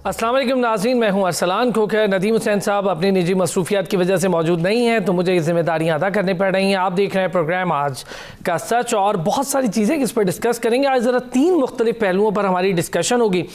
अस्सलाम वालेकुम नाज़रीन, मैं हूं अरसलान खोखर। नदीम हुसैन साहब अपनी निजी मसरूफियात की वजह से मौजूद नहीं हैं, तो मुझे ये जिम्मेदारियां अदा करनी पड़ रही हैं। आप देख रहे हैं प्रोग्राम आज का सच, और बहुत सारी चीज़ें इस पर डिस्कस करेंगे। आज ज़रा 3 मुख्तलिफ पहलुओं पर हमारी डिस्कशन होगी।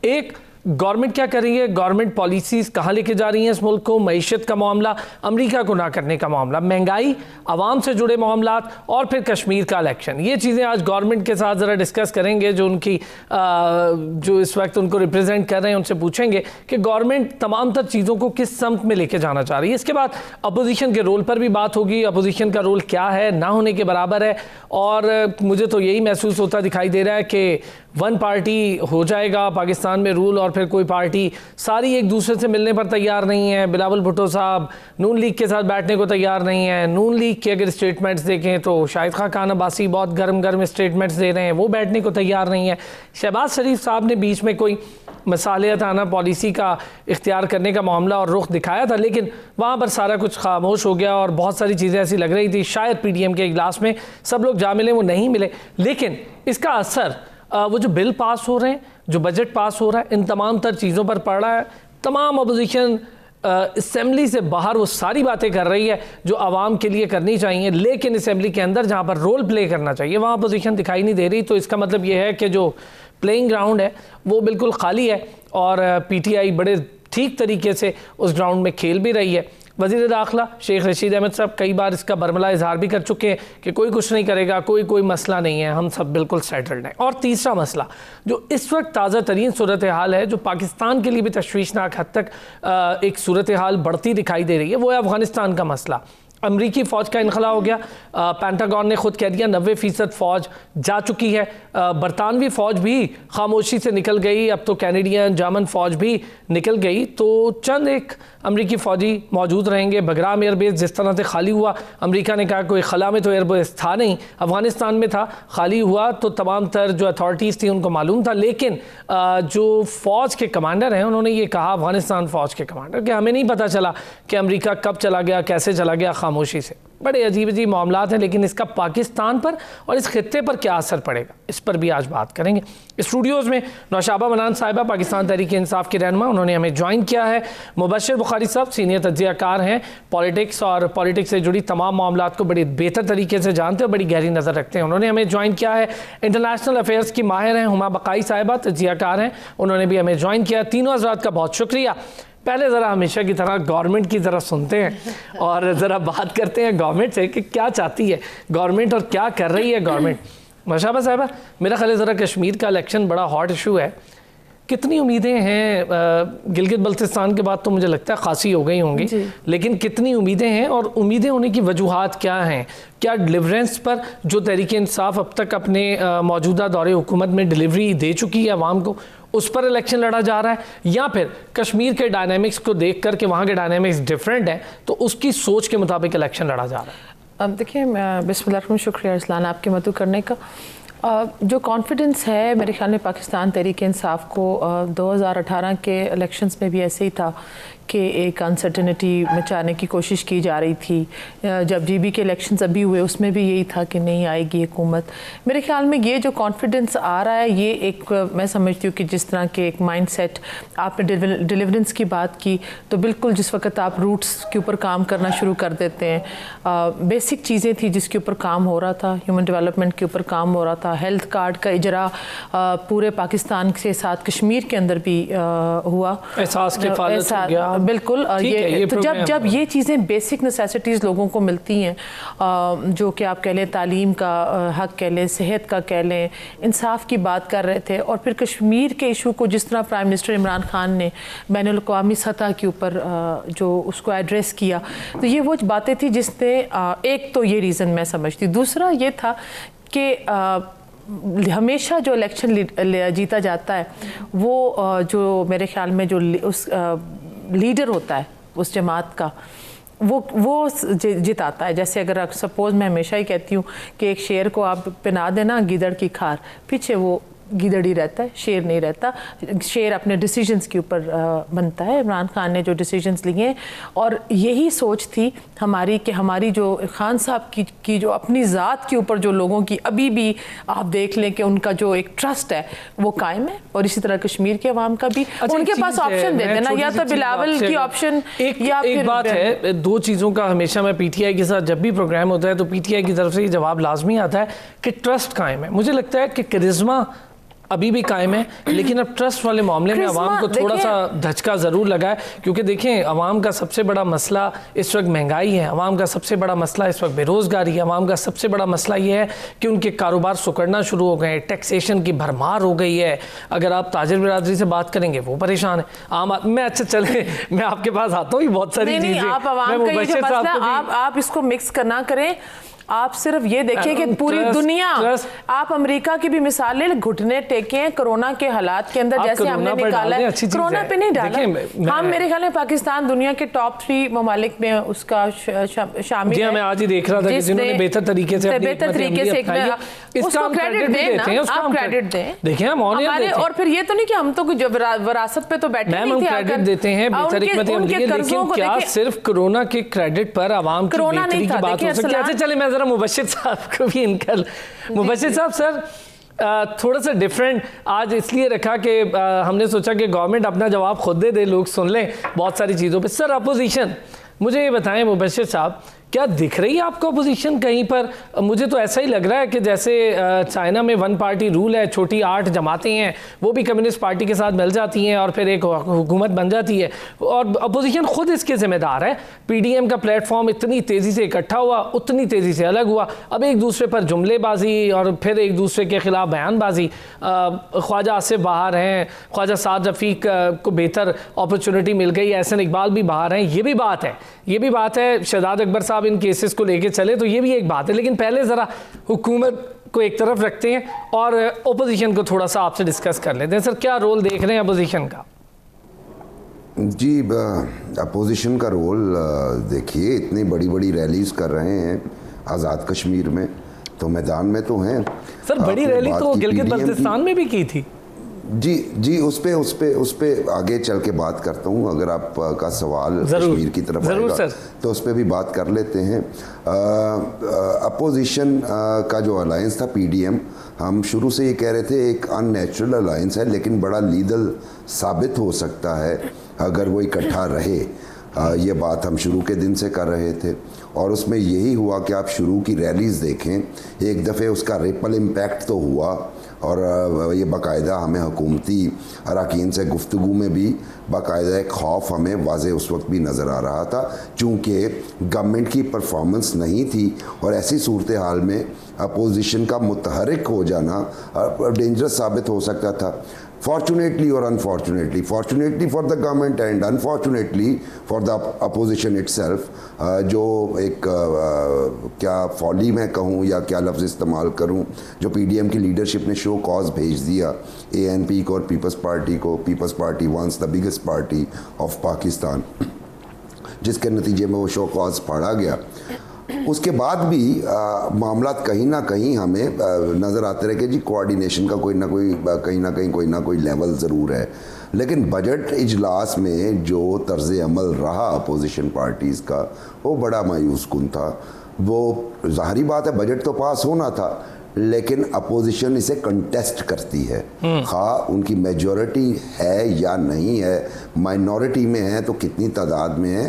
एक, गवर्नमेंट क्या कर रही है, गवर्नमेंट पॉलिसीज़ कहाँ लेके जा रही हैं इस मुल्क को, मईशत का मामला, अमेरिका को ना करने का मामला, महंगाई, आवाम से जुड़े मामलात, और फिर कश्मीर का इलेक्शन। ये चीज़ें आज गवर्नमेंट के साथ ज़रा डिस्कस करेंगे। जो उनकी जो इस वक्त उनको रिप्रेजेंट कर रहे हैं, उनसे पूछेंगे कि गवर्नमेंट तमाम तर चीज़ों को किस समत में लेके जाना चाह रही है। इसके बाद अपोजिशन के रोल पर भी बात होगी। अपोजिशन का रोल क्या है, ना होने के बराबर है, और मुझे तो यही महसूस होता दिखाई दे रहा है कि वन पार्टी हो जाएगा पाकिस्तान में रूल, और फिर कोई पार्टी सारी एक दूसरे से मिलने पर तैयार नहीं है। बिलावल भुट्टो साहब नून लीग के साथ बैठने को तैयार नहीं है। नून लीग के अगर स्टेटमेंट्स देखें तो शाहिद खान अब्बासी बहुत गर्म स्टेटमेंट्स दे रहे हैं, वो बैठने को तैयार नहीं है। शहबाज शरीफ साहब ने बीच में कोई मसालियताना पॉलिसी का इख्तियार करने का मामला और रुख दिखाया था, लेकिन वहाँ पर सारा कुछ खामोश हो गया, और बहुत सारी चीज़ें ऐसी लग रही थी शायद PDM के इजलास में सब लोग जा मिले, वो नहीं मिले। लेकिन इसका असर वो जो बिल पास हो रहे हैं, जो बजट पास हो रहा है, इन तमाम तर चीज़ों पर पड़ रहा है। तमाम अपोजिशन असेंबली से बाहर वो सारी बातें कर रही है जो आवाम के लिए करनी चाहिए, लेकिन असेंबली के अंदर जहाँ पर रोल प्ले करना चाहिए वहाँ अपोजिशन दिखाई नहीं दे रही। तो इसका मतलब ये है कि जो प्लेइंग ग्राउंड है वो बिल्कुल खाली है, और PTI बड़े ठीक तरीके से उस ग्राउंड में खेल भी रही है। वज़ीर दाखिला शेख रशीद अहमद साहब कई बार इसका बरमला इजहार भी कर चुके हैं कि कोई कुछ नहीं करेगा, कोई मसला नहीं है, हम सब बिल्कुल सेटल्ड हैं। और तीसरा मसला जो इस वक्त ताज़ा तरीन सूरत हाल है, जो पाकिस्तान के लिए भी तशवीशनाक हद तक एक सूरत हाल बढ़ती दिखाई दे रही है, वो है अफ़गानिस्तान का मसला। अमरीकी फ़ौज का इनखला हो गया। पेंटागन ने खुद कह दिया 90% फ़ौज जा चुकी है। बरतानवी फ़ौज भी खामोशी से निकल गई, अब तो कैनेडियन जर्मन फ़ौज भी निकल गई। तो चंद एक अमरीकी फ़ौजी मौजूद रहेंगे। बगराम एयरबेस जिस तरह से खाली हुआ, अमेरिका ने कहा कोई खला में तो एयरबेस था नहीं, अफ़गानिस्तान में था, खाली हुआ तो तमाम तर जो अथॉरिटीज़ थी उनको मालूम था। लेकिन जो फ़ौज के कमांडर हैं उन्होंने ये कहा, अफ़गानिस्तान फ़ौज के कमांडर, कि हमें नहीं पता चला कि अमेरिका कब चला गया, कैसे चला गया, खामोशी से। बड़े अजीब अजीब मामलात हैं, लेकिन इसका पाकिस्तान पर और इस खित्ते पर क्या असर पड़ेगा, इस पर भी आज बात करेंगे। स्टूडियोज़ में नौशाबा मनान साहिबा पाकिस्तान तहरीक इंसाफ की रहनुमा, उन्होंने हमें ज्वाइन किया है। मुबशर बुखारी साहब सीनियर तज्ज़ियाकार हैं, पॉलिटिक्स और पॉलिटिक्स से जुड़ी तमाम मामलात को बड़ी बेहतर तरीके से जानते हैं, बड़ी गहरी नज़र रखते हैं, उन्होंने हमें ज्वाइन किया है। इंटरनेशनल अफेयर्स की माहिर हैं हुमा बकाई साहिबा, तज्ज़ियाकार हैं, उन्होंने भी हमें ज्वाइन किया। तीनों हज़रात का बहुत शुक्रिया। पहले ज़रा हमेशा की तरह गवर्नमेंट की ज़रा सुनते हैं और ज़रा बात करते हैं गवर्नमेंट से कि क्या चाहती है गवर्नमेंट और क्या कर रही है गवर्नमेंट। नौशाबा साहिबा, मेरा ख्याल है ज़रा कश्मीर का इलेक्शन बड़ा हॉट इशू है, कितनी उम्मीदें हैं? गिलगित बल्तिस्तान के बाद तो मुझे लगता है खासी हो गई होंगी, लेकिन कितनी उम्मीदें हैं, और उम्मीदें होने की वजूहात क्या हैं? क्या डिलीवरेंस पर जो तहरीक इंसाफ अब तक अपने मौजूदा दौरे हुकूमत में डिलीवरी दे चुकी है आवाम को, उस पर इलेक्शन लड़ा जा रहा है, या फिर कश्मीर के डायनामिक्स को देख कर के वहाँ के डायनामिक्स डिफरेंट हैं तो उसकी सोच के मुताबिक इलेक्शन लड़ा जा रहा है? अब देखिए, बिस्मिल्लाह, शुक्रिया अरसलान आपके मदद करने का। जो कॉन्फिडेंस है मेरे ख्याल में पाकिस्तान तहरीक इंसाफ को 2018 के इलेक्शंस में भी ऐसे ही था कि एक अनसर्टेनिटी मचाने की कोशिश की जा रही थी। जब GB के इलेक्शंस अभी हुए उसमें भी यही था कि नहीं आएगी हुकूमत। मेरे ख्याल में ये जो कॉन्फिडेंस आ रहा है, ये एक मैं समझती हूँ कि जिस तरह के एक माइंडसेट, आपने डिलीवरेंस की बात की, तो बिल्कुल जिस वक्त आप रूट्स के ऊपर काम करना शुरू कर देते हैं, बेसिक चीज़ें थी जिसके ऊपर काम हो रहा था, ह्यूमन डेवलपमेंट के ऊपर काम हो रहा था, हेल्थ कार्ड का इजरा पूरे पाकिस्तान के साथ कश्मीर के अंदर भी हुआ, एहसास के फालत हो गया। बिल्कुल ये तो जब ये चीज़ें बेसिक नेसेसिटीज़ लोगों को मिलती हैं, जो कि आप कह लें तालीम का हक कह लें, सेहत का कह लें, इंसाफ की बात कर रहे थे, और फिर कश्मीर के इशू को जिस तरह प्राइम मिनिस्टर इमरान खान ने बैनुल-अक़वामी सतह के ऊपर जो उसको एड्रेस किया, तो ये वो बातें थी जिसने एक तो ये रीज़न मैं समझती। दूसरा ये था कि हमेशा जो इलेक्शन जीता जाता है वो जो मेरे ख्याल में जो उस लीडर होता है उस जमात का, वो जिताता है। जैसे अगर सपोज़ मैं हमेशा ही कहती हूँ कि एक शेर को आप पिना देना गिदड़ की खार, पीछे वो गीदड़ी रहता है, शेर नहीं रहता। शेर अपने डिसीजंस के ऊपर बनता है। इमरान खान ने जो डिसीजंस लिए हैं, और यही सोच थी हमारी कि हमारी जो खान साहब की जो अपनी ज़ात के ऊपर जो लोगों की अभी भी आप देख लें कि उनका जो एक ट्रस्ट है वो कायम है, और इसी तरह कश्मीर के अवाम का भी। उनके पास ऑप्शन दे देना, या तो बिलावल की ऑप्शन, या एक बात है, दो चीज़ों का हमेशा मैं पीटीआई के साथ जब भी प्रोग्राम होता है तो पीटीआई की तरफ से ये जवाब लाजमी आता है कि ट्रस्ट कायम है। मुझे लगता है कि करिश्मा अभी भी कायम है, लेकिन अब ट्रस्ट वाले मामले में अवाम को थोड़ा सा धचका ज़रूर लगा है, क्योंकि देखें अवाम का सबसे बड़ा मसला इस वक्त महंगाई है, अवाम का सबसे बड़ा मसला इस वक्त बेरोज़गारी है, अवाम का सबसे बड़ा मसला ये है कि उनके कारोबार सुकड़ना शुरू हो गए हैं, टैक्सेशन की भरमार हो गई है। अगर आप ताजिर बिरादरी से बात करेंगे वो परेशान है, आम मैं अच्छा चले मैं आपके पास आता हूँ, बहुत सारी चीज़ें आप इसको मिक्स करना करें। आप सिर्फ ये देखिए कि पूरी दुनिया, आप अमेरिका की भी मिसाल ले, घुटने टेके कोरोना के हालात के अंदर, जैसे हमने निकाला है, कोरोना पे नहीं डाला हम। मेरे ख्याल में पाकिस्तान दुनिया के टॉप 3 ममालिक में उसका शामिल है। मैं आज ही देख रहा था कि जिन्होंने बेहतर तरीके से उसको क्रेडिट दें, आप क्रेडिट दें। देखिए हम और फिर ये तो नहीं कि हम तो कुछ विरासत पे तो बैठे नहीं थे, क्रेडिट देते हैं बेहतर हिकमत अमली, लेकिन क्या सिर्फ कोरोना के क्रेडिट पर आवाम की बेहतरी की बात हो सकती है? अच्छा चले मैं मुबशिर साहब को भी इनकल। मुबशिर साहब सर थोड़ा सा डिफरेंट आज इसलिए रखा कि हमने सोचा कि गवर्नमेंट अपना जवाब खुद दे, लोग सुन लें बहुत सारी चीज़ों पे। सर अपोजिशन, मुझे ये बताएं मुबशिर साहब, क्या दिख रही है आपको अपोजिशन कहीं पर? मुझे तो ऐसा ही लग रहा है कि जैसे चाइना में 1 पार्टी रूल है, छोटी 8 जमातें हैं, वो भी कम्युनिस्ट पार्टी के साथ मिल जाती हैं और फिर एक हुकूमत बन जाती है, और अपोजिशन खुद इसके ज़िम्मेदार है। पीडीएम का प्लेटफॉर्म इतनी तेज़ी से इकट्ठा हुआ, उतनी तेज़ी से अलग हुआ, अब एक दूसरे पर जुमलेबाजी और फिर एक दूसरे के खिलाफ बयानबाजी। ख्वाजा आसिफ बाहर हैं, ख्वाजा साद रफ़ीक को बेहतर अपॉर्चुनिटी मिल गई, एहसन इकबाल भी बाहर हैं, ये भी बात है, ये भी बात है। शहजाद अकबर साहब इन केसेस को लेके चले तो ये भी एक बात है, लेकिन पहले ज़रा हुकूमत को एक तरफ रखते हैं और ओपोजिशन को थोड़ा सा आपसे डिस्कस कर लेते हैं। सर क्या रोल देख रहे हैं अपोजिशन का? जी अपोजिशन का रोल देखिए, इतनी बड़ी बड़ी रैलीज कर रहे हैं आज़ाद कश्मीर में, तो मैदान में तो हैं। सर बड़ी रैली तो गिलगित बल्तिस्तान में भी की थी। जी उस पे आगे चल के बात करता हूँ। अगर आपका सवाल कश्मीर की तरफ आएगा तो उस पर भी बात कर लेते हैं। अपोजिशन का जो अलायंस था पीडीएम, हम शुरू से ये कह रहे थे एक अननेचुरल अलायंस है, लेकिन बड़ा लीगल साबित हो सकता है अगर वो इकट्ठा रहे। ये बात हम शुरू के दिन से कर रहे थे, और उसमें यही हुआ कि आप शुरू की रैलीज़ देखें, एक दफ़े उसका रिपल इम्पैक्ट तो हुआ, और ये बाकायदा हमें हुकूमती अरकान से गुफ्तगू में भी बाकायदा एक खौफ हमें वाज़े उस वक्त भी नज़र आ रहा था, चूँकि गवर्नमेंट की परफॉर्मेंस नहीं थी, और ऐसी सूरत हाल में अपोजिशन का मुतहरिक हो जाना डेंजरस साबित हो सकता था। फॉर्चुनेटली और unfortunately, fortunately for the government and unfortunately for the opposition itself, जो एक क्या फॉली मैं कहूँ या क्या लफ्ज़ इस्तेमाल करूँ, जो पीडीएम की लीडरशिप ने शो कॉज भेज दिया एएनपी को और पीपल्स पार्टी को। Peoples Party once the biggest party of Pakistan, जिसके नतीजे में वो शो कॉज पढ़ा गया। उसके बाद भी मामला कहीं ना कहीं हमें नज़र आते रहे कि जी कोऑर्डिनेशन का कोई ना कोई कहीं ना कोई लेवल ज़रूर है, लेकिन बजट इजलास में जो तर्ज़ अमल रहा अपोजिशन पार्टीज़ का वो बड़ा मायूस कुन था। वो ज़ाहिरी बात है बजट तो पास होना था, लेकिन अपोजिशन इसे कंटेस्ट करती है, खा उनकी मेजॉरिटी है या नहीं है, माइनॉरिटी में है तो कितनी तादाद में है।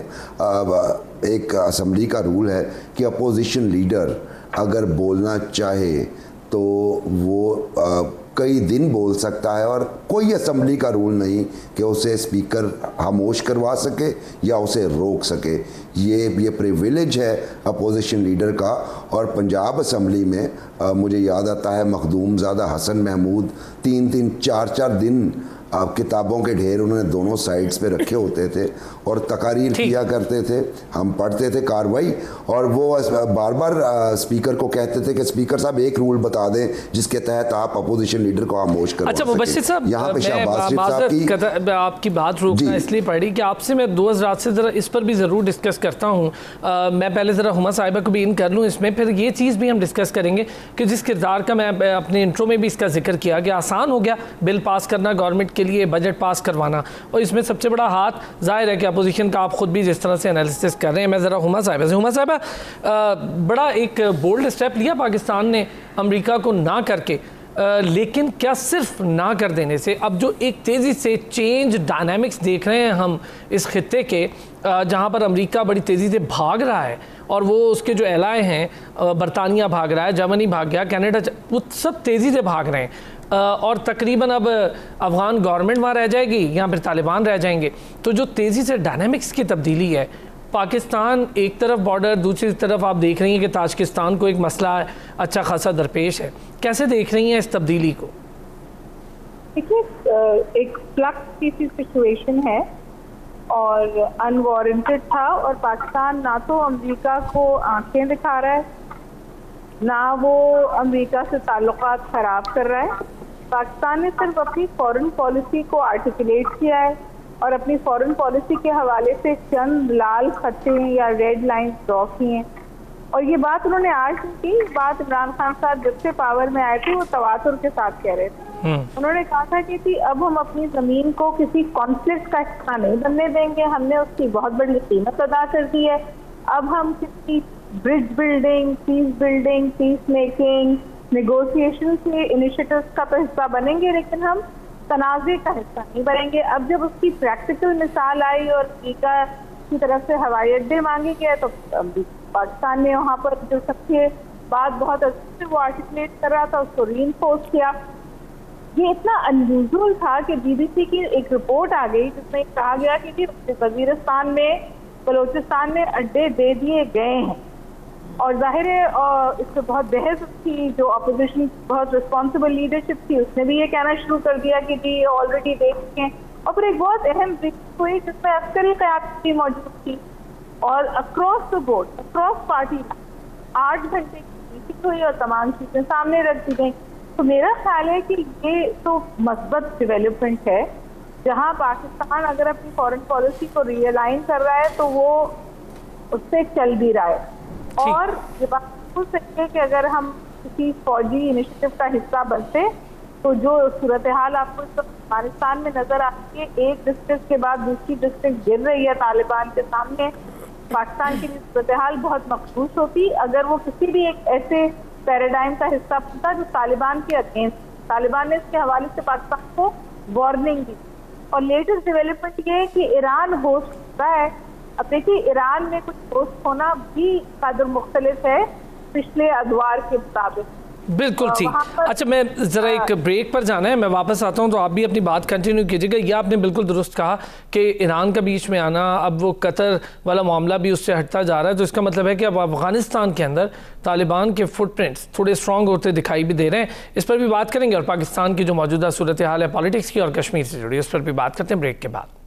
एक असम्बली का रूल है कि अपोजिशन लीडर अगर बोलना चाहे तो वो कई दिन बोल सकता है, और कोई असम्बली का रूल नहीं कि उसे स्पीकर खामोश करवा सके या उसे रोक सके। ये प्रिविलेज है अपोजिशन लीडर का। और पंजाब असम्बली में मुझे याद आता है मखदूम ज़ादा हसन महमूद 3-4 दिन किताबों के ढेर उन्होंने दोनों साइड्स पे रखे होते थे और तकारीर किया करते थे, हम पढ़ते थे कार्रवाई, और वो बार बार स्पीकर को कहते थे कि स्पीकर साहब एक रूल बता दें जिसके तहत आप अपोजिशन लीडर को खामोश करवा अच्छा मुबश्शिर साहब, यहाँ पे शहबाज शरीफ साहब की आपकी बात रोकना इसलिए पड़ी कि आपसे मैं 2 रात से ज़रा इस पर भी ज़रूर डिस्कस करता हूँ। मैं पहले ज़रा हुमा साहिबा को भी इन कर लूँ इसमें, फिर ये चीज़ भी हम डिस्कस करेंगे कि जिस किरदार का मैं अपने इंट्रो में भी इसका जिक्र किया कि आसान हो गया बिल पास करना, गवर्नमेंट के लिए बजट पास करवाना, और इसमें सबसे बड़ा हाथ जाहिर है कि अपोजिशन का आप खुद भी जिस तरह से एनालिसिस कर रहे हैं। मैं ज़रा हुमा साहिबा से, हुमा साहिबा बड़ा एक बोल्ड स्टेप लिया पाकिस्तान ने अमेरिका को ना करके, लेकिन क्या सिर्फ ना कर देने से अब जो एक तेज़ी से चेंज डायनामिक्स देख रहे हैं हम इस खित्ते के, जहाँ पर अमेरिका बड़ी तेज़ी से भाग रहा है और वो उसके जो एलाय हैं, बरतानिया भाग रहा है, जर्मनी भाग गया, कनाडा, वो सब तेज़ी से भाग रहे हैं, और तकरीबन अब अफ़गान गवर्नमेंट वहाँ रह जाएगी या फिर तालिबान रह जाएंगे। तो जो तेज़ी से डायनामिक्स की तब्दीली है, पाकिस्तान एक तरफ बॉर्डर, दूसरी तरफ आप देख रही हैं कि ताजिकिस्तान को एक मसला अच्छा खासा दरपेश है, कैसे देख रही हैं इस तब्दीली को? देखिए, एक फ्लक्स की सिचुएशन है और अनवारंटेड था, और पाकिस्तान ना तो अमेरिका को आंखें दिखा रहा है, ना वो अमेरिका से ताल्लुकात ख़राब कर रहा है। पाकिस्तान ने सिर्फ अपनी फॉरेन पॉलिसी को आर्टिकुलेट किया है और अपनी फॉरेन पॉलिसी के हवाले से चंद लाल खत्ते या रेड लाइन ड्रॉ की हैं, और ये बात उन्होंने आज की। बात इमरान खान साहब जब से पावर में आए थे वो तवातुर के साथ कह रहे थे। उन्होंने कहा था कि अब हम अपनी ज़मीन को किसी कॉन्फ्लिक्ट का हिस्सा नहीं बनने देंगे, हमने उसकी बहुत बड़ी कीमत अदा कर दी है। अब हम किसी bridge building, peace making, negotiation के इनिशिएटिव्स का तो हिस्सा बनेंगे, लेकिन हम तनाज़े का हिस्सा नहीं बनेंगे। अब जब उसकी प्रैक्टिकल मिसाल आई और अमेरिका की तरफ से हवाई अड्डे मांगे गए, तो पाकिस्तान ने वहाँ पर जो सबसे बात बहुत अच्छे से वो आर्टिकुलेट कर रहा था उसको रीइंफोर्स किया। ये इतना अनयूजुअल था कि BBC की एक रिपोर्ट आ गई जिसमें कहा गया कि वजीरिस्तान में, बलोचिस्तान में अड्डे दे दिए गए हैं, और जाहिर है इस पर बहुत बहस थी। जो अपोजिशन बहुत रिस्पॉन्सिबल लीडरशिप थी उसने भी ये कहना शुरू कर दिया कि जी ऑलरेडी देख चुके हैं। और फिर एक बहुत अहम ब्रीफिंग हुई जिसमें अस्करी क़यादत भी मौजूद थी, और across the board, across party 8 घंटे की मीटिंग हुई और तमाम चीज़ें सामने रख दी गई। तो मेरा ख्याल है कि ये तो मस्बत डेवलपमेंट है, जहाँ पाकिस्तान अगर अपनी फॉरेन पॉलिसी को रियलाइन कर रहा है तो वो उससे चल भी रहा है। और ये बात हो सकती है कि अगर हम किसी फौजी इनिशिएटिव का हिस्सा बनते तो जो सूरत हाल आपको इस अफगानिस्तान में नजर आती है, एक डिस्ट्रिक्ट के बाद दूसरी डिस्ट्रिक्ट गिर रही है तालिबान के सामने, पाकिस्तान की सूरत हाल बहुत मखसूस होती अगर वो किसी भी एक ऐसे पैराडाइम का हिस्सा बनता जो तालिबान के अगेंस्ट। तालिबान ने इसके हवाले से पाकिस्तान को वार्निंग दी। और लेटेस्ट डेवलपमेंट ये है कि ईरान होस्ट होता है। अब देखिए, ईरान में कुछ होस्ट होना भी कदर मुख्तलिफ है पिछले अदवार के मुताबिक। बिल्कुल ठीक। अच्छा, मैं ज़रा एक ब्रेक पर जाना है, मैं वापस आता हूँ तो आप भी अपनी बात कंटिन्यू कीजिएगा। यह आपने बिल्कुल दुरुस्त कहा कि ईरान का बीच में आना, अब वो कतर वाला मामला भी उससे हटता जा रहा है, तो इसका मतलब है कि अब अफगानिस्तान के अंदर तालिबान के फुटप्रिंट्स थोड़े स्ट्रॉन्ग होते दिखाई भी दे रहे हैं। इस पर भी बात करेंगे, और पाकिस्तान की जो मौजूदा सूरत हाल है पॉलिटिक्स की और कश्मीर से जुड़ी, उस पर भी बात करते हैं ब्रेक के बाद।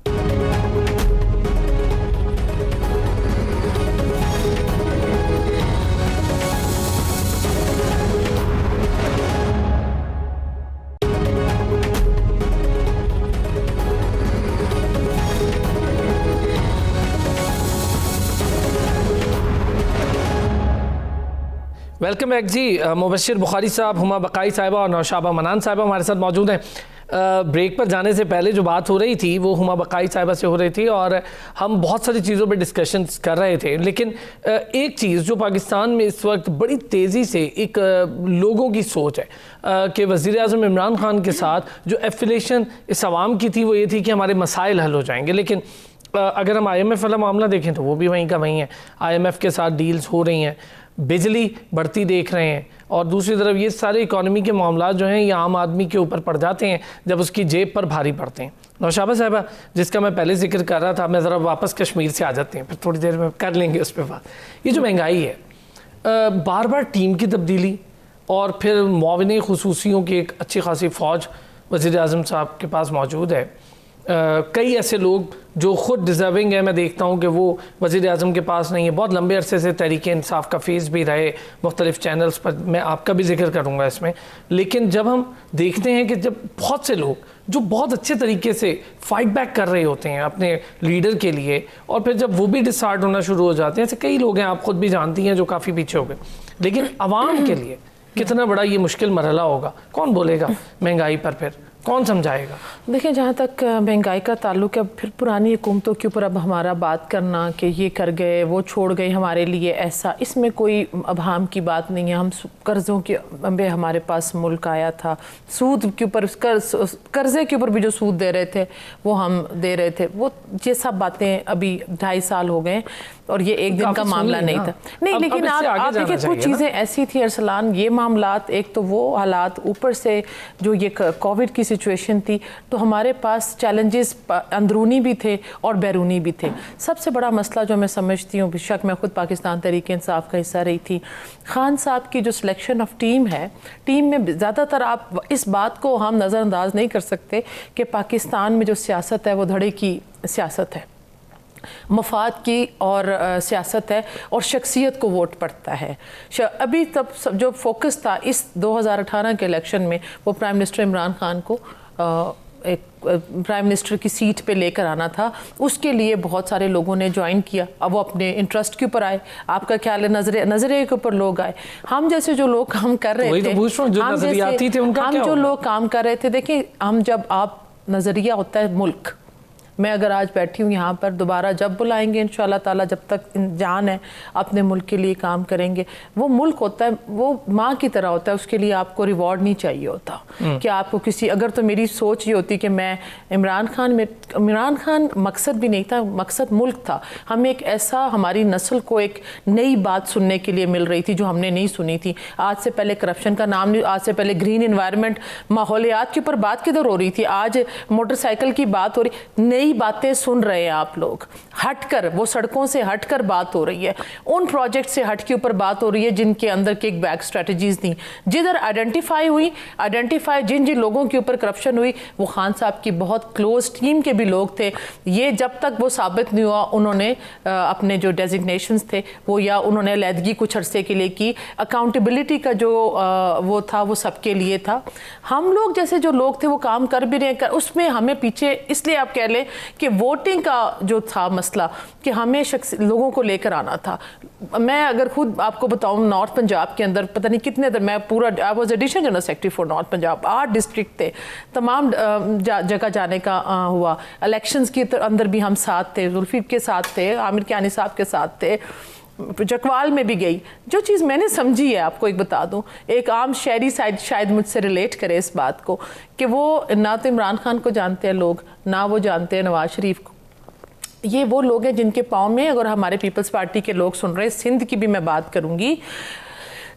वेलकम बैक जी। मुबश्शिर बुखारी साहब, हुमा बकाई साहिबा और नौशाबा मनान साहिबा हमारे साथ मौजूद हैं। ब्रेक पर जाने से पहले जो बात हो रही थी वो हुमा बकाई साहिबा से हो रही थी और हम बहुत सारी चीज़ों पे डिस्कशंस कर रहे थे, लेकिन एक चीज़ जो पाकिस्तान में इस वक्त बड़ी तेज़ी से एक लोगों की सोच है कि वज़ीर आज़म इमरान खान के साथ जो एफिलेशन इस आवाम की थी वो ये थी कि हमारे मसाइल हल हो जाएंगे। लेकिन अगर हम IMF वाला मामला देखें तो वो भी वहीं का वहीं है। IMF के साथ डील्स हो रही हैं, बिजली बढ़ती देख रहे हैं, और दूसरी तरफ ये सारे इकॉनमी के मामला जो हैं ये आम आदमी के ऊपर पड़ जाते हैं जब उसकी जेब पर भारी पड़ते हैं। नौशाबा साहिबा, जिसका मैं पहले जिक्र कर रहा था, मैं ज़रा वापस कश्मीर से आ जाते हैं, फिर थोड़ी देर में कर लेंगे उस पर बात। ये जो महंगाई है, बार बार टीम की तब्दीली और फिर मुआविन खुसूसियों की एक अच्छी खासी फ़ौज वज़ीर आज़म साहब के पास मौजूद है। कई ऐसे लोग जो ख़ुद डिज़र्विंग है, मैं देखता हूँ कि वो वज़ीर आज़म के पास नहीं है। बहुत लंबे अरसे से तहरीक इंसाफ का फेस भी रहे मुख्तलिफ़ चैनल्स पर, मैं आपका भी जिक्र करूँगा इसमें। लेकिन जब हम देखते हैं कि जब बहुत से लोग जो बहुत अच्छे तरीके से फ़ाइट बैक कर रहे होते हैं अपने लीडर के लिए, और फिर जब वो भी डिसहार्ट होना शुरू हो जाते हैं, ऐसे कई लोग हैं, आप ख़ुद भी जानती हैं, जो काफ़ी पीछे हो गए। लेकिन आवाम के लिए कितना बड़ा ये मुश्किल मरहला होगा, कौन बोलेगा महंगाई पर, फिर कौन समझाएगा? देखिए, जहाँ तक महंगाई का ताल्लुक है, फिर पुरानी हुकूमतों के ऊपर अब हमारा बात करना कि ये कर गए, वो छोड़ गए हमारे लिए ऐसा, इसमें कोई अभाम की बात नहीं है। हम कर्ज़ों के में हमारे पास मुल्क आया था, सूद के ऊपर, कर्ज़े के ऊपर भी जो सूद दे रहे थे वो हम दे रहे थे। वो ये सब बातें अभी 2.5 साल हो गए और ये एक दिन का मामला नहीं था। नहीं, लेकिन आप देखिए कुछ चीज़ें ऐसी थी अरसलान, ये मामलात, एक तो वो हालात, ऊपर से जो ये कोविड की सिचुएशन थी, तो हमारे पास चैलेंजेस अंदरूनी भी थे और बैरूनी भी थे। सबसे बड़ा मसला जो मैं समझती हूँ, बेशक मैं खुद पाकिस्तान तहरीक इंसाफ का हिस्सा रही थी, खान साहब की जो सिलेक्शन ऑफ टीम है, टीम में ज़्यादातर आप इस बात को हम नज़रअंदाज नहीं कर सकते कि पाकिस्तान में जो सियासत है वो धड़े की सियासत है, मफाद की और सियासत है, और शख्सियत को वोट पड़ता है। अभी तब जो फोकस था इस 2018 के इलेक्शन में, वो प्राइम मिनिस्टर इमरान खान को एक प्राइम मिनिस्टर की सीट पे लेकर आना था। उसके लिए बहुत सारे लोगों ने ज्वाइन किया। अब वो अपने इंटरेस्ट के ऊपर आए, आपका ख्याल है नजरिए के ऊपर लोग आए। हम जैसे जो लोग काम कर रहे थे, हम जो लोग काम कर रहे थे, देखिए, हम जब आप नज़रिया होता है मुल्क, मैं अगर आज बैठी हूँ यहाँ पर, दोबारा जब बुलाएंगे इंशाल्लाह ताला, जब तक जान है अपने मुल्क के लिए काम करेंगे। वो मुल्क होता है, वो माँ की तरह होता है, उसके लिए आपको रिवॉर्ड नहीं चाहिए होता कि आपको किसी, अगर तो मेरी सोच ये होती कि मैं इमरान खान मकसद भी नहीं था, मकसद मुल्क था। हमें एक ऐसा, हमारी नस्ल को एक नई बात सुनने के लिए मिल रही थी जो हमने नहीं सुनी थी। आज से पहले करप्शन का नाम नहीं, आज से पहले ग्रीन इन्वायरमेंट, माहौलियात के ऊपर बात किधर हो रही थी, आज मोटरसाइकिल की बात हो रही। नई बातें सुन रहे हैं आप लोग, हटकर, वो सड़कों से हटकर बात हो रही है, उन प्रोजेक्ट से हट के ऊपर बात हो रही है जिनके अंदर किक बैक स्ट्रेटजीज थी। जिधर आइडेंटिफाई जिन लोगों के ऊपर करप्शन हुई, वो खान साहब की बहुत क्लोज टीम के भी लोग थे। ये जब तक वो साबित नहीं हुआ, उन्होंने अपने जो डेजिग्नेशंस थे वो, या उन्होंने अलहदगी कुछ अरसे के लिए की। अकाउंटेबिलिटी का जो वो था वो सबके लिए था। हम लोग जैसे जो लोग थे वो काम कर भी रहे हैं, उसमें हमें पीछे, इसलिए आप कह लें कि वोटिंग का जो था मसला, कि हमें लोगों को लेकर आना था। मैं अगर खुद आपको बताऊं, नॉर्थ पंजाब के अंदर पता नहीं कितने, मैं पूरा, I was additional general secretary for north Punjab, 8 district थे, तमाम जगह जाने का हुआ। इलेक्शंस के अंदर भी हम साथ थे, जुल्फी के साथ थे, आमिर कियानी साहब के साथ थे, चकवाल में भी गई। जो चीज़ मैंने समझी है, आपको एक बता दूं, एक आम शहरी शायद मुझसे रिलेट करे इस बात को, कि वो ना तो इमरान खान को जानते हैं लोग, ना वो जानते हैं नवाज शरीफ को। ये वो लोग हैं जिनके पाँव में, अगर हमारे पीपल्स पार्टी के लोग सुन रहे हैं, सिंध की भी मैं बात करूंगी,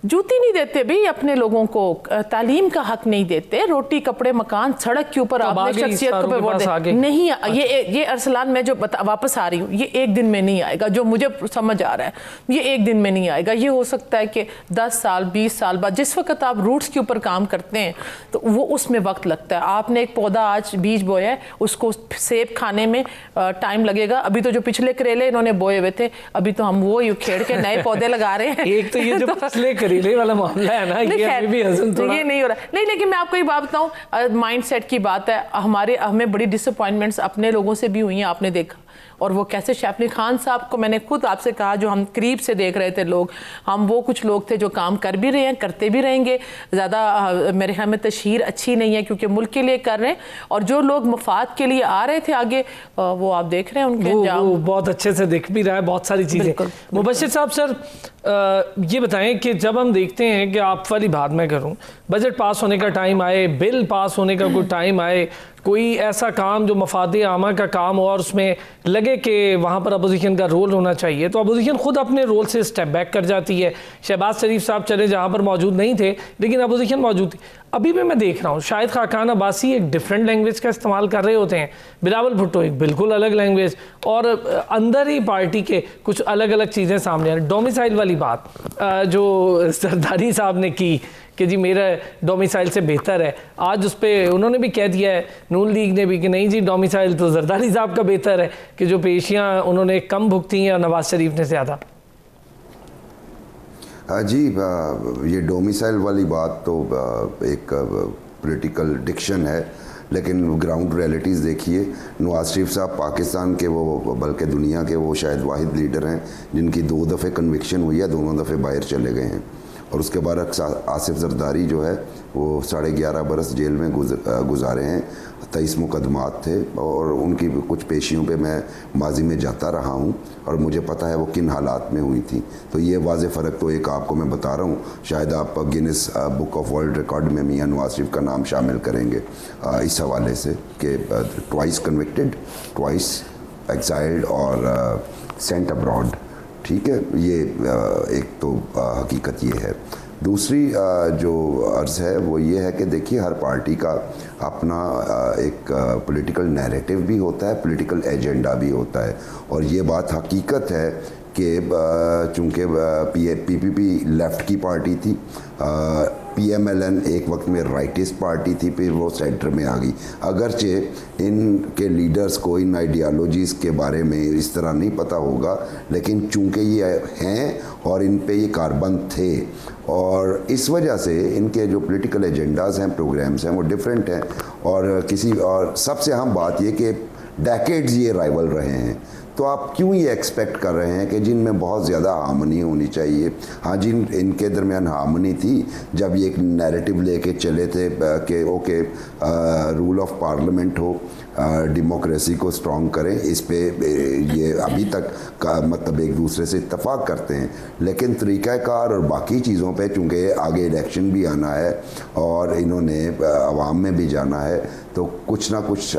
जूती नहीं देते भी अपने लोगों को, तालीम का हक नहीं देते, रोटी कपड़े मकान, सड़क के ऊपर आपने शख्सियत को पे वोट दे नहीं। ये अरसलान, मैं जो वापस आ रही हूँ, ये एक दिन में नहीं आएगा, जो मुझे समझ आ रहा है, ये एक दिन में नहीं आएगा। ये हो सकता है कि 10 साल 20 साल बाद, जिस वक्त आप रूट्स के ऊपर काम करते हैं तो वो उसमें वक्त लगता है। आपने एक पौधा आज बीज बोया है, उसको सेब खाने में टाइम लगेगा। अभी तो जो पिछले करेले इन्होंने बोए हुए थे, अभी तो हम वो खेड़ के नए पौधे लगा रहे हैं। एक तो ये जो पिछले करेले वाला मामला है ना, ये भी ये नहीं हो रहा। नहीं, लेकिन मैं आपको ये बात बताऊं, माइंडसेट की बात है। हमें बड़ी डिसअपॉइंटमेंट्स अपने लोगों से भी हुई हैं, आपने देखा। और वो कैसे शैफनी खान साहब को मैंने खुद आपसे कहा, जो हम करीब से देख रहे थे लोग, हम वो कुछ लोग थे जो काम कर भी रहे हैं, करते भी रहेंगे। ज़्यादा मेरे ख्याल में तशहीर अच्छी नहीं है, क्योंकि मुल्क के लिए कर रहे हैं, और जो लोग मफाद के लिए आ रहे थे आगे, वो आप देख रहे हैं उनके वो बहुत अच्छे से दिख भी रहा है, बहुत सारी चीज़ें। मुबश्शिर साहब, सर ये बताएं कि जब हम देखते हैं कि आप वाली बात मैं करूं, बजट पास होने का टाइम आए, बिल पास होने का कोई टाइम आए, कोई ऐसा काम जो मफाद आमा का काम हो और उसमें लगे कि वहाँ पर अपोजिशन का रोल होना चाहिए, तो अपोजिशन खुद अपने रोल से स्टेप बैक कर जाती है। शहबाज शरीफ साहब चले जहाँ पर मौजूद नहीं थे, लेकिन अपोजिशन मौजूद थी। अभी भी मैं देख रहा हूँ शाहिद खाकान अब्बासी एक डिफरेंट लैंग्वेज का इस्तेमाल कर रहे होते हैं, बिलावल भुट्टो एक बिल्कुल अलग लैंग्वेज, और अंदर ही पार्टी के कुछ अलग अलग चीज़ें सामने आ रही। डोमिसाइल वाली बात जो सरदारी साहब ने की कि जी मेरा डोमिसाइल से बेहतर है। आज उस पर उन्होंने भी कह दिया है, नून लीग ने भी, कि नहीं जी डोमिसाइल तो जरदारी साहब का बेहतर है, कि जो पेशियाँ उन्होंने कम भुगती हैं नवाज शरीफ ने ज़्यादा। जी, ये डोमिसाइल वाली बात तो एक पॉलिटिकल डिक्शन है, लेकिन ग्राउंड रियलिटीज़ देखिए। नवाज शरीफ साहब पाकिस्तान के वो, बल्कि दुनिया के वो शायद वाहिद लीडर हैं जिनकी 2 दफ़े कन्विक्शन हुई है, दोनों दफ़े बाहर चले गए हैं। और उसके बाद आसिफ जरदारी जो है वो 11.5 बरस जेल में गुजारे हैं। 23 मुकदमात थे और उनकी कुछ पेशियों पे मैं माजी में जाता रहा हूँ और मुझे पता है वो किन हालात में हुई थी। तो ये वाज़े फ़र्क तो एक आपको मैं बता रहा हूँ, शायद आप Guinness book of world record में मियां नवाज शरीफ का नाम शामिल करेंगे इस हवाले से कि ट्वाइस कन्विक्टेड, ट्वाइस एक्साइल्ड और सेंट अब्रॉड। ठीक है, ये एक तो हकीकत ये है। दूसरी जो अर्ज़ है वो ये है कि देखिए हर पार्टी का अपना एक पॉलिटिकल नैरेटिव भी होता है, पॉलिटिकल एजेंडा भी होता है। और ये बात हकीकत है कि चूँकि पीपीपी लेफ़्ट की पार्टी थी, पीएमएलएन एक वक्त में राइटिस्ट पार्टी थी, फिर वो सेंटर में आ गई। अगरचे इनके लीडर्स को इन आइडियालॉजीज़ के बारे में इस तरह नहीं पता होगा, लेकिन चूँकि ये हैं और इन पे ये कारबंद थे और इस वजह से इनके जो पॉलिटिकल एजेंडाज़ हैं, प्रोग्राम्स हैं, वो डिफरेंट हैं। और सबसे अहम बात ये कि डेकेड्स ये राइवल रहे हैं। तो आप क्यों ये एक्सपेक्ट कर रहे हैं कि जिनमें बहुत ज़्यादा हार्मनी होनी चाहिए? हाँ, जिन इनके दरमियान हार्मनी थी जब ये एक नैरेटिव लेके चले थे कि ओके रूल ऑफ पार्लियामेंट हो, डेमोक्रेसी को स्ट्रॉन्ग करें, इस पे ये अभी तक का मतलब एक दूसरे से इत्तफाक करते हैं। लेकिन तरीक़ाकार और बाकी चीज़ों पे चूँकि आगे इलेक्शन भी आना है और इन्होंने अवाम में भी जाना है, तो कुछ ना कुछ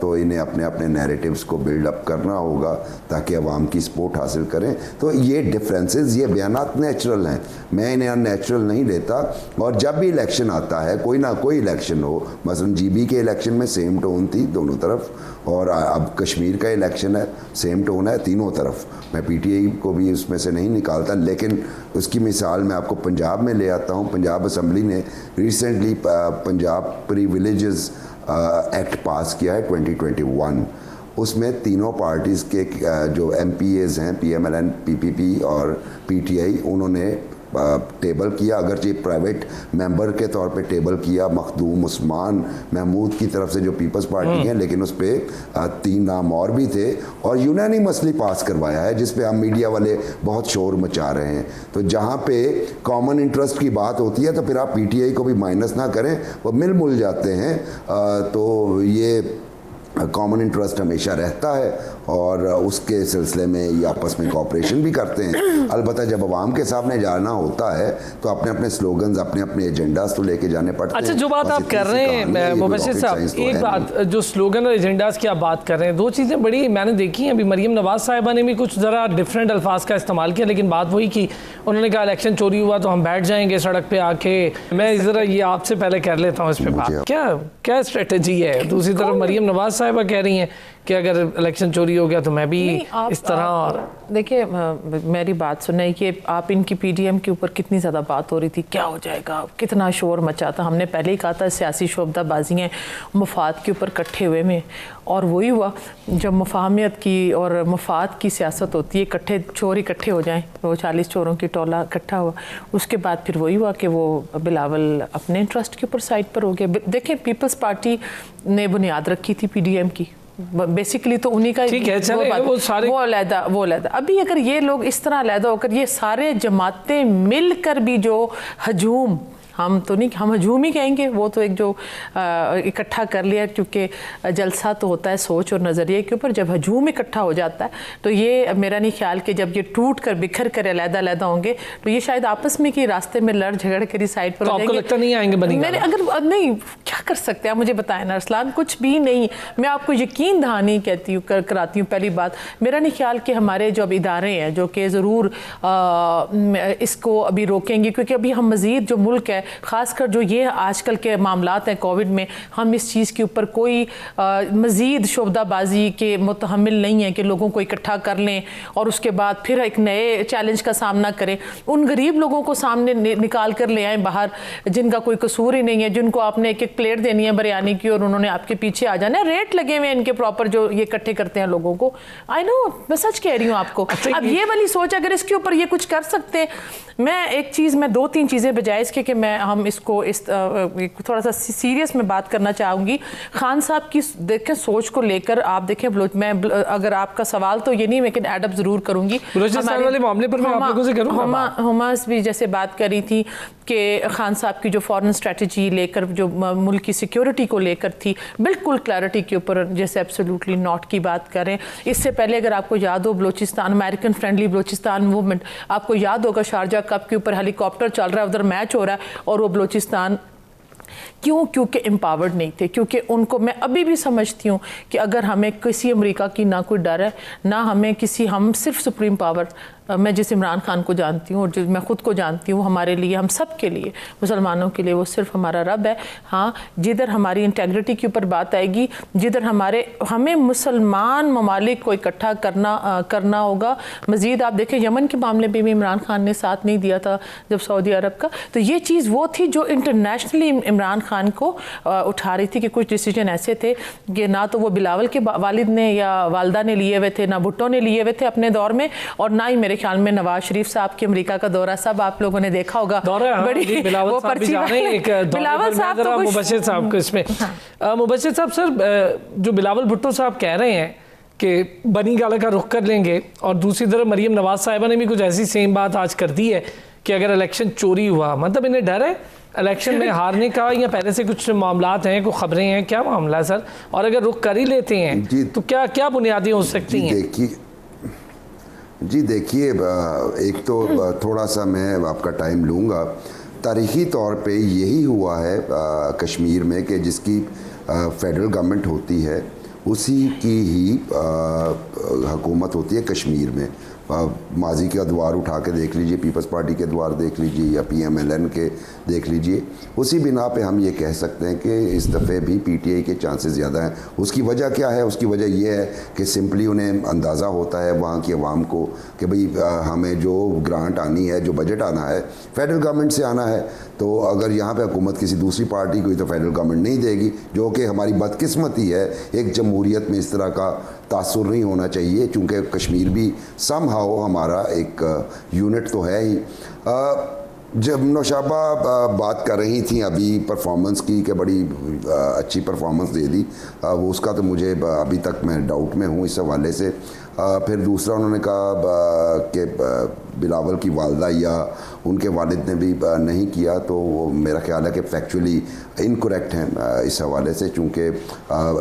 तो इन्हें अपने अपने नैरेटिव्स को बिल्ड अप करना होगा ताकि अवाम की सपोर्ट हासिल करें। तो ये डिफरेंसेस, ये बयानात नेचुरल हैं, मैं इन्हें अननेचुरल नहीं लेता। और जब भी इलेक्शन आता है, कोई ना कोई इलेक्शन हो, मसलन जीबी के इलेक्शन में सेम टोन थी दोनों तरफ, और अब कश्मीर का इलेक्शन है, सेम टोन है तीनों तरफ। मैं पीटीआई को भी उसमें से नहीं निकालता, लेकिन उसकी मिसाल मैं आपको पंजाब में ले आता हूँ। पंजाब असम्बली ने रिसेंटली पंजाब प्रिविलेजेस एक्ट पास किया है 2021। उसमें तीनों पार्टीज़ के जो एमपीएज़ हैं, पीएमएलएन, पीपीपी और पीटीआई, उन्होंने टेबल किया, अगरचे प्राइवेट मेंबर के तौर पे टेबल किया मखदूम उस्मान महमूद की तरफ से जो पीपल्स पार्टी है, लेकिन उस पर 3 नाम और भी थे और यूनानिमसली पास करवाया है, जिस पे हम मीडिया वाले बहुत शोर मचा रहे हैं। तो जहाँ पे कॉमन इंटरेस्ट की बात होती है तो फिर आप पीटीआई को भी माइनस ना करें, वो मिल जाते हैं। तो ये कॉमन इंटरेस्ट हमेशा रहता है और उसके सिलसिले में ये आपस में कोऑपरेशन भी करते हैं। अलबत्ता जब अवाम के सामने जाना होता है तो अपने अपने स्लोगन्स, अपने अपने एजेंडाज तो लेके जाने पड़ते हैं। अच्छा, जो बात आप कर रहे हैं मुबश्शिर साहब, एक बात, जो स्लोगन और एजेंडाज की आप बात कर रहे हैं, 2 चीज़ें बड़ी मैंने देखी हैं। अभी मरीम नवाज साहिबा ने भी कुछ ज़रा डिफरेंट अल्फाज का इस्तेमाल किया, लेकिन बात वही की, उन्होंने कहा इलेक्शन चोरी हुआ तो हम बैठ जाएंगे सड़क पे आके। मैं ज़रा ये आपसे पहले कर लेता हूँ इस पर बात, क्या स्ट्रेटजी है? दूसरी तरफ मरीम नवाज साहिबा कह रही हैं कि अगर इलेक्शन चोरी हो गया तो मैं भी इस तरह। देखिए, मेरी बात सुने कि आप इनकी पीडीएम के ऊपर कितनी ज़्यादा बात हो रही थी, क्या हो जाएगा, कितना शोर मचा था। हमने पहले ही कहा था सियासी शोबदाबाजियाँ मफाद के ऊपर इकट्ठे हुए में, और वही हुआ जब मुफाहमियत की और मफाद की सियासत होती है, चोर इकट्ठे हो जाएं, वो 40 चोरों की टोला इकट्ठा हुआ, उसके बाद फिर वही हुआ कि वो बिलावल अपने इंटरेस्ट के ऊपर साइड पर हो गए। देखिए, पीपल्स पार्टी ने बुनियाद रखी थी पीडीएम की, बेसिकली तो उन्हीं का, ठीक है, चले वो अलहदा। अभी अगर ये लोग इस तरह अलहदा होकर ये सारे जमातें मिलकर भी जो हजूम, हम तो नहीं, हम हजूम ही कहेंगे, वो तो एक जो इकट्ठा कर लिया, क्योंकि जलसा तो होता है सोच और नज़रिए के ऊपर। जब हजूम इकट्ठा हो जाता है तो ये मेरा नहीं ख्याल कि जब ये टूट कर बिखर कर अलग होंगे तो ये शायद आपस में कि रास्ते में लड़ झगड़ कर ही साइड पर तो आपको लगता नहीं आएंगे बनी? मैंने अगर नहीं, क्या कर सकते हैं आप मुझे बताएं ना अरसलान? कुछ भी नहीं। मैं आपको यकीन दहानी कहती हूँ, कराती हूँ। पहली बात, मेरा नहीं ख्याल कि हमारे जो अब इदारे हैं जो कि ज़रूर इसको अभी रोकेंगे, क्योंकि अभी हम मज़ीद जो मुल्क है ख़ासकर जो ये आजकल के मामलात हैं कोविड में, हम इस चीज़ के ऊपर कोई मज़ीद शोबदाबाजी के मुतहम्मिल नहीं है कि लोगों को इकट्ठा कर लें और उसके बाद फिर एक नए चैलेंज का सामना करें। उन गरीब लोगों को सामने निकाल कर ले आएँ बाहर, जिनका कोई कसूर ही नहीं है, जिनको आपने एक एक प्लेट देनी है बिरयानी की और उन्होंने आपके पीछे आ जाना है। रेट लगे हुए हैं इनके प्रॉपर जो ये इकट्ठे करते हैं लोगों को। आई नो, मैं सच कह रही हूँ आपको। अब ये वाली सोच, अगर इसके ऊपर ये कुछ कर सकते हैं, मैं दो तीन चीज़ें बजाय इसके कि हम इसको थोड़ा सा सीरियस में बात करना चाहूँगी। खान साहब की देखें सोच को लेकर, आप देखें, मैं अगर आपका सवाल तो ये नहीं, लेकिन एडअप ज़रूर करूँगी। वाले मामले पर मैं आप लोगों से करूँगा। हुमास भी जैसे बात करी थी कि खान साहब की जो फॉरेन स्ट्रेटजी लेकर, जो मुल्क की सिक्योरिटी को लेकर थी, बिल्कुल क्लैरिटी के ऊपर जैसे एब्सोल्युटली नॉट की बात करें। इससे पहले अगर आपको याद हो, Balochistan, American friendly Balochistan movement, आपको याद होगा शारजा कप के ऊपर हेलीकॉप्टर चल रहा है, उधर मैच हो रहा है और वो बलोचिस्तान क्योंकि एम्पावर्ड नहीं थे। क्योंकि उनको, मैं अभी भी समझती हूँ कि अगर हमें किसी अमेरिका की ना कोई डर है, ना हमें किसी, हम सिर्फ सुप्रीम पावर, मैं जिस इमरान खान को जानती हूँ और जो मैं ख़ुद को जानती हूँ, हमारे लिए, हम सब के लिए, मुसलमानों के लिए वो सिर्फ हमारा रब है। हाँ, जिधर हमारी इंटेग्रिटी के ऊपर बात आएगी, जिधर हमें मुसलमान ममालिक को इकट्ठा करना होगा। मज़ीद आप देखें, यमन के मामले में भी इमरान खान ने साथ नहीं दिया था जब सऊदी अरब का, तो ये चीज़ वो थी जो इंटरनेशनली इमरान खान को उठा रही थी कि कुछ डिसीजन ऐसे थे कि ना तो वो बिलावल के वालिद ने या वालदा ने लिए हुए थे, ना भुट्टो ने लिए हुए थे अपने दौर में, और ना ही मेरे ख्याल में नवाज शरीफ साहब की अमेरिका का दौरा, सब आप लोगों ने देखा होगा। बड़ी बिलावल साहब तो मुबशिर साहब को इसमें, मुबशिर साहब, सर जो बिलावल भुट्टो साहब कह रहे हैं कि बनी गाला का रुख कर लेंगे, और दूसरी तरफ मरीम नवाज साहिबा ने भी कुछ ऐसी सेम बात आज कर दी है कि अगर इलेक्शन चोरी हुआ, मतलब इन्हें डर है इलेक्शन में हारने का, या पहले से कुछ मामलात हैं, कुछ खबरें हैं, क्या मामला है सर? और अगर रुख कर ही लेते हैं तो क्या क्या बुनियादी हो सकती हैं? जी देखिए, एक तो थोड़ा सा मैं आपका टाइम लूँगा। तारीख़ी तौर पे यही हुआ है कश्मीर में कि जिसकी फेडरल गवर्नमेंट होती है उसी की ही हुकूमत होती है कश्मीर में। माजी के अदवार उठा के देख लीजिए, पीपल्स पार्टी के अदवार देख लीजिए या PMLN के देख लीजिए, उसी बिना पे हम ये कह सकते हैं कि इस दफ़े भी PTI के चांसेस ज़्यादा हैं। उसकी वजह क्या है? उसकी वजह यह है कि सिंपली उन्हें अंदाज़ा होता है वहाँ की आवाम को कि भाई हमें जो ग्रांट आनी है, जो बजट आना है, फेडरल गवर्नमेंट से आना है, तो अगर यहाँ पे हुकूमत किसी दूसरी पार्टी को, तो फेडरल गवर्नमेंट नहीं देगी, जो कि हमारी बदकिस्मती है। एक जमहूरियत में इस तरह का तासुर नहीं होना चाहिए, चूँकि कश्मीर भी समहाउ हमारा एक यूनिट तो है ही। जब नौशाबा बात कर रही थी अभी परफॉर्मेंस की कि बड़ी अच्छी परफॉर्मेंस दे दी, वो उसका तो मुझे अभी तक मैं डाउट में हूँ इस हवाले से। फिर दूसरा उन्होंने कहा कि बिलावल की वालदा या उनके वालिद ने भी नहीं किया, तो वो मेरा ख्याल है कि फैक्चुअली इनकरेक्ट हैं इस हवाले से, चूँकि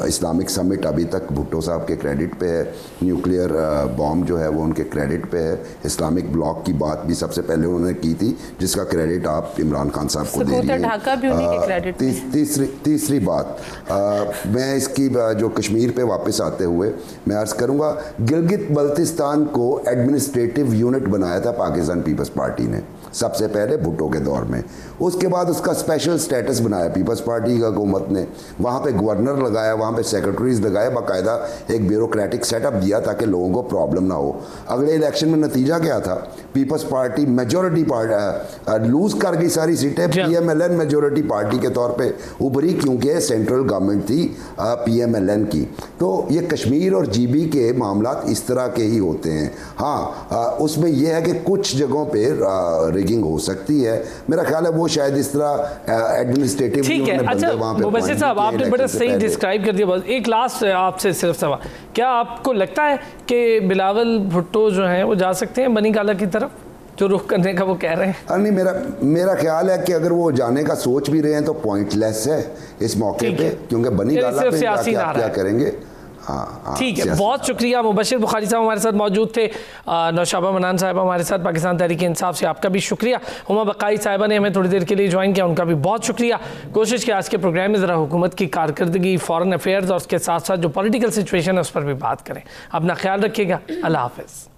इस्लामिक समिट अभी तक भुट्टो साहब के क्रेडिट पे है, न्यूक्लियर बॉम्ब जो है वो उनके क्रेडिट पे है। इस्लामिक ब्लॉक की बात भी सबसे पहले उन्होंने की थी, जिसका क्रेडिट आप इमरान खान साहब को दे रही हैं। तीसरी बात, मैं इसकी जो कश्मीर पे वापस आते हुए मैं अर्ज़ करूँगा, गिलगित बल्तिस्तान को एडमिनिस्ट्रेटिव यूनिट बनाया था पाकिस्तान पीपल्स पार्टी ने सबसे पहले भुट्टो के दौर में। उसके बाद उसका स्पेशल स्टेटस बनाया पीपल्स पार्टी का हुकूमत ने, वहाँ पे गवर्नर लगाया, वहाँ पे सेक्रेटरीज लगाए, बाकायदा एक ब्यूरोक्रेटिक सेटअप दिया ताकि लोगों को प्रॉब्लम ना हो। अगले इलेक्शन में नतीजा क्या था? People's party majority party lose कर गई सारी सीटें, PMLN मेजोरिटी पार्टी के तौर पर उभरी, क्योंकि सेंट्रल गवर्नमेंट थी PMLN की। तो ये कश्मीर और GB के मामला इस तरह के ही होते हैं। हाँ, उसमें यह है कि कुछ जगहों पर रिगिंग हो सकती है, मेरा ख्याल है वो शायद इस तरह एडमिनिस्ट्रेटिव। ठीक है, अच्छा मुबशिर साहब, आपने बड़ा सही डिस्क्राइब कर दिया। बस एक लास्ट आपसे सिर्फ सवाल, क्या आपको लगता है कि बिलावल भुट्टो जो हैं वो जा सकते हैं बनी गाला की तरफ, जो रुख करने का वो कह रहे हैं? नहीं, मेरा ख्याल है कि अगर वो जाने का सोच भी रहे हैं तो पॉइंटलेस है इस मौके पे, क्योंकि बनी गाला पे क्या करेंगे। ठीक है, बहुत शुक्रिया। मुबशिर बुखारी साहब हमारे साथ मौजूद थे, नौशाबा मनान साहब हमारे साथ, पाकिस्तान तहरीक इंसाफ से आपका भी शुक्रिया। हुमा बकाई साहिबा ने हमें थोड़ी देर के लिए ज्वाइन किया, उनका भी बहुत शुक्रिया। कोशिश की आज के प्रोग्राम में ज़रा हुकूमत की कारकर्दगी, फॉरेन अफेयर्स और उसके साथ साथ जो पॉलिटिकल सिचुएशन है उस पर भी बात करें। अपना ख्याल रखिएगा। अल्लाह हाफ़िज़।